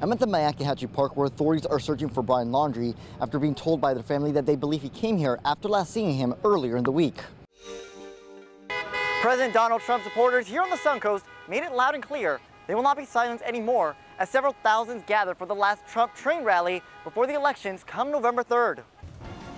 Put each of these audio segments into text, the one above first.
I'm at the Myakkahatchee Park where authorities are searching for Brian Laundrie after being told by their family that they believe he came here after last seeing him earlier in the week. President Donald Trump supporters here on the Suncoast made it loud and clear they will not be silenced anymore as several thousands gathered for the last Trump train rally before the elections come November 3rd.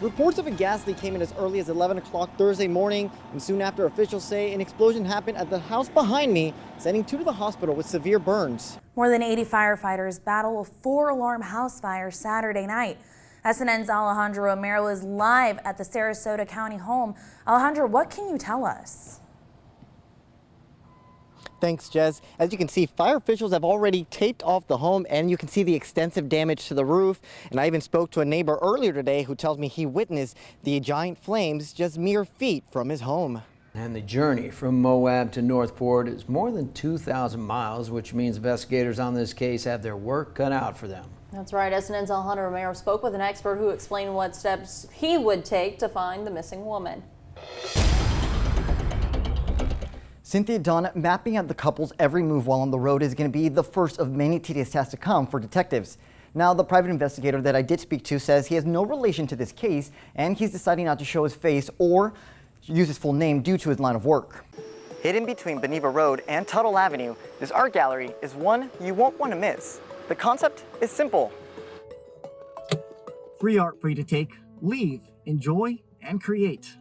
Reports of a gas leak came in as early as 11 o'clock Thursday morning, and soon after, officials say an explosion happened at the house behind me, sending two to the hospital with severe burns. More than 80 firefighters battle a 4-alarm house fire Saturday night. SNN's Alejandro Romero is live at the Sarasota County home. Alejandro, what can you tell us? Thanks, Jez. As you can see, fire officials have already taped off the home, and you can see the extensive damage to the roof. And I even spoke to a neighbor earlier today who tells me he witnessed the giant flames just mere feet from his home. And the journey from Moab to Northport is more than 2,000 miles, which means investigators on this case have their work cut out for them. That's right. SNN's Alejandro Romero spoke with an expert who explained what steps he would take to find the missing woman. Cynthia Dunn, mapping out the couple's every move while on the road is going to be the first of many tedious tasks to come for detectives. Now, the private investigator that I did speak to says he has no relation to this case, and he's deciding not to show his face or use his full name due to his line of work. Hidden between Beneva Road and Tuttle Avenue, this art gallery is one you won't want to miss. The concept is simple. Free art for you to take, leave, enjoy, and create.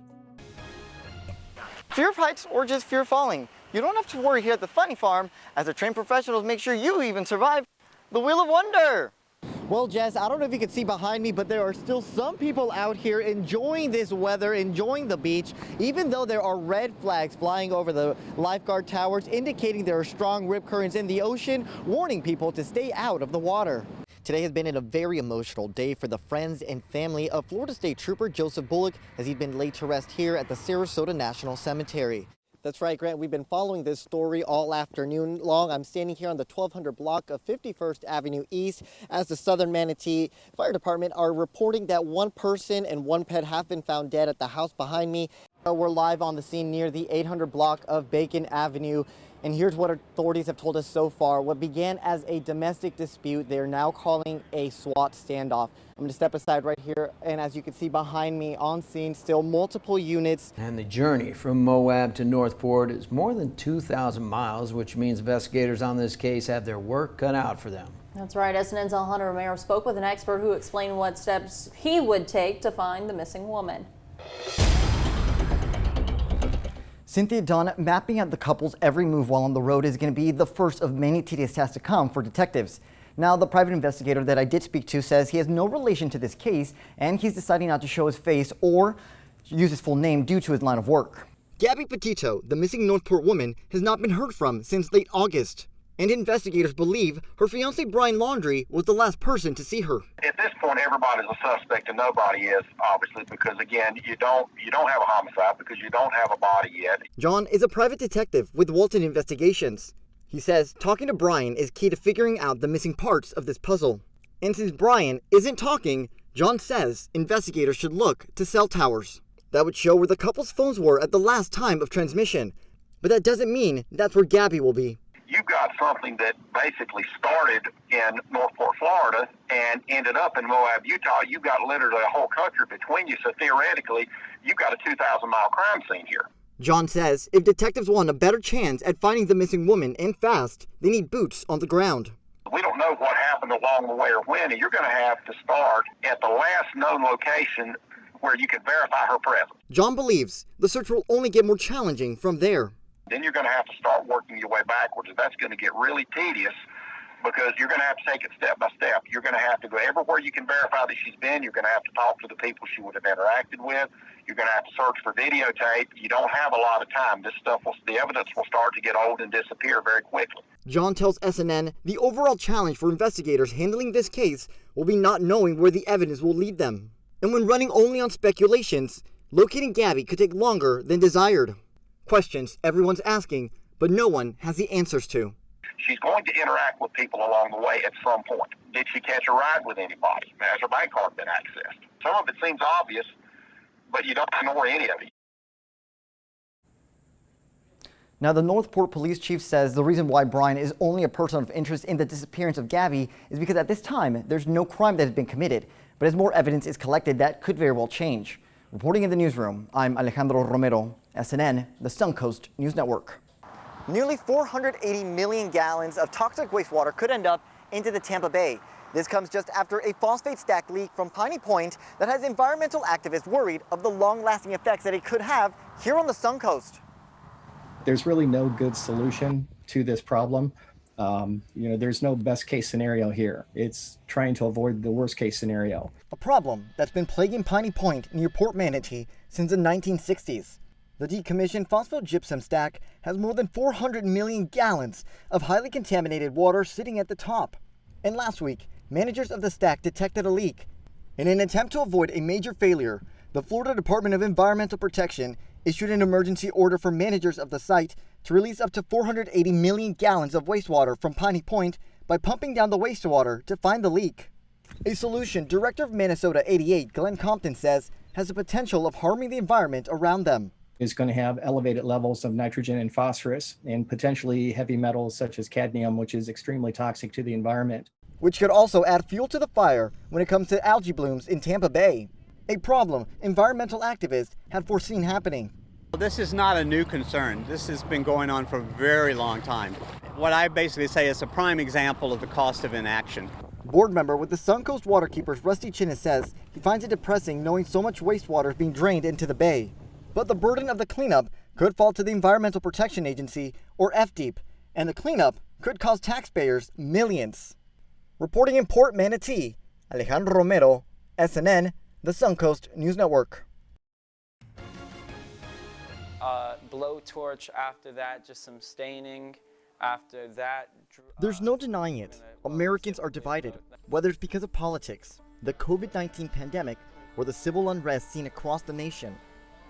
Fear of heights or just fear of falling? You don't have to worry here at the Funny Farm, as the trained professionals make sure you even survive the Wheel of Wonder. Well, Jess, I don't know if you can see behind me, but there are still some people out here enjoying this weather, enjoying the beach, even though there are red flags flying over the lifeguard towers, indicating there are strong rip currents in the ocean, warning people to stay out of the water. Today has been a very emotional day for the friends and family of Florida State Trooper Joseph Bullock, as he's been laid to rest here at the Sarasota National Cemetery. That's right, Grant. We've been following this story all afternoon long. I'm standing here on the 1200 block of 51st Avenue East as the Southern Manatee Fire Department are reporting that one person and one pet have been found dead at the house behind me. We're live on the scene near the 800 block of Bacon Avenue. And here's what authorities have told us so far. What began as a domestic dispute, they're now calling a SWAT standoff. I'm going to step aside right here, and as you can see behind me on scene, still multiple units. And the journey from Moab to Northport is more than 2,000 miles, which means investigators on this case have their work cut out for them. That's right. SNN's Alejandro Romero spoke with an expert who explained what steps he would take to find the missing woman. Cynthia Dunn, mapping out the couple's every move while on the road is going to be the first of many tedious tasks to come for detectives. Now, the private investigator that I did speak to says he has no relation to this case, and he's deciding not to show his face or use his full name due to his line of work. Gabby Petito, the missing Northport woman, has not been heard from since late August, and investigators believe her fiancé Brian Laundrie was the last person to see her. At this point, everybody's a suspect and nobody is, obviously, because again, you don't have a homicide because you don't have a body yet. John is a private detective with Walton Investigations. He says talking to Brian is key to figuring out the missing parts of this puzzle. And since Brian isn't talking, John says investigators should look to cell towers. That would show where the couple's phones were at the last time of transmission. But that doesn't mean that's where Gabby will be. You've got something that basically started in Northport, Florida, and ended up in Moab, Utah. You've got literally a whole country between you, so theoretically, you've got a 2,000-mile crime scene here. John says if detectives want a better chance at finding the missing woman, and fast, they need boots on the ground. We don't know what happened along the way or when, and you're going to have to start at the last known location where you can verify her presence. John believes the search will only get more challenging from there. Then you're going to have to start working your way backwards, and that's going to get really tedious because you're going to have to take it step by step. You're going to have to go everywhere you can verify that she's been. You're going to have to talk to the people she would have interacted with. You're going to have to search for videotape. You don't have a lot of time. The evidence will start to get old and disappear very quickly. John tells SNN the overall challenge for investigators handling this case will be not knowing where the evidence will lead them. And when running only on speculations, locating Gabby could take longer than desired. Questions everyone's asking, but no one has the answers to. She's going to interact with people along the way at some point. Did she catch a ride with anybody? Has her bank card been accessed? Some of it seems obvious, but you don't ignore any of it. Now, the Northport police chief says the reason why Brian is only a person of interest in the disappearance of Gabby is because at this time, there's no crime that has been committed. But as more evidence is collected, that could very well change. Reporting in the newsroom, I'm Alejandro Romero, SNN, the Suncoast News Network. Nearly 480 million gallons of toxic wastewater could end up into the Tampa Bay. This comes just after a phosphate stack leak from Piney Point that has environmental activists worried of the long-lasting effects that it could have here on the Suncoast. There's really no good solution to this problem. There's no best case scenario here. It's trying to avoid the worst case scenario. A problem that's been plaguing Piney Point near Port Manatee since the 1960s. The decommissioned phosphogypsum stack has more than 400 million gallons of highly contaminated water sitting at the top. And last week, managers of the stack detected a leak. In an attempt to avoid a major failure, the Florida Department of Environmental Protection issued an emergency order for managers of the site to release up to 480 million gallons of wastewater from Piney Point by pumping down the wastewater to find the leak. A solution Director of Minnesota 88, Glenn Compton, says has the potential of harming the environment around them. Is going to have elevated levels of nitrogen and phosphorus and potentially heavy metals such as cadmium, which is extremely toxic to the environment. Which could also add fuel to the fire when it comes to algae blooms in Tampa Bay. A problem environmental activists had foreseen happening. This is not a new concern. This has been going on for a very long time. What I basically say is a prime example of the cost of inaction. Board member with the Suncoast Waterkeepers, Rusty Chinnis, says he finds it depressing knowing so much wastewater is being drained into the bay. But the burden of the cleanup could fall to the Environmental Protection Agency, or FDEP, and the cleanup could cost taxpayers millions. Reporting in Port Manatee, Alejandro Romero, SNN, the Suncoast News Network. Blowtorch, after that, just some staining. After that, there's no denying it. Americans are divided, whether it's because of politics, the COVID-19 pandemic, or the civil unrest seen across the nation.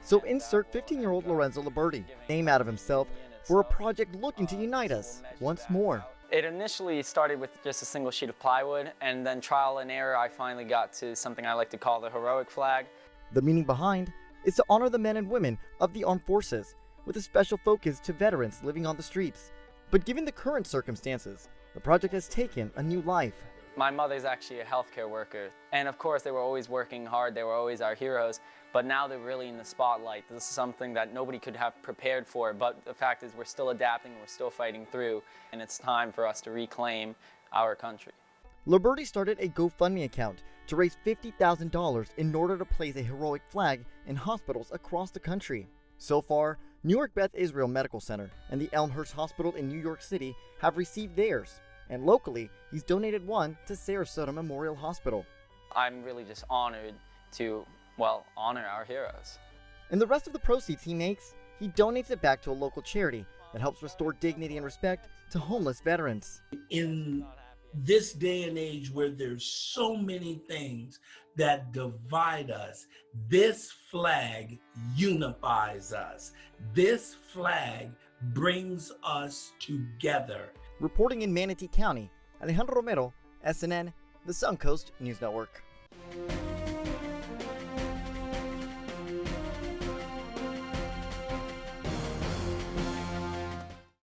So insert 15-year-old Lorenzo Liberti, name out of himself, for a project looking to unite us once more. It initially started with just a single sheet of plywood, and then trial and error, I finally got to something I like to call the heroic flag. The meaning behind is to honor the men and women of the armed forces, with a special focus to veterans living on the streets. But given the current circumstances, the project has taken a new life. My mother's actually a healthcare worker, and of course they were always working hard, they were always our heroes, but now they're really in the spotlight. This is something that nobody could have prepared for, but the fact is we're still adapting, we're still fighting through, and it's time for us to reclaim our country. Liberti started a GoFundMe account to raise $50,000 in order to place a heroic flag in hospitals across the country. So far, Newark Beth Israel Medical Center and the Elmhurst Hospital in New York City have received theirs. And locally, he's donated one to Sarasota Memorial Hospital. I'm really just honored to, honor our heroes. And the rest of the proceeds he makes, he donates it back to a local charity that helps restore dignity and respect to homeless veterans. In this day and age where there's so many things that divide us, this flag unifies us. This flag brings us together. Reporting in Manatee County, Alejandro Romero, SNN, the Suncoast News Network.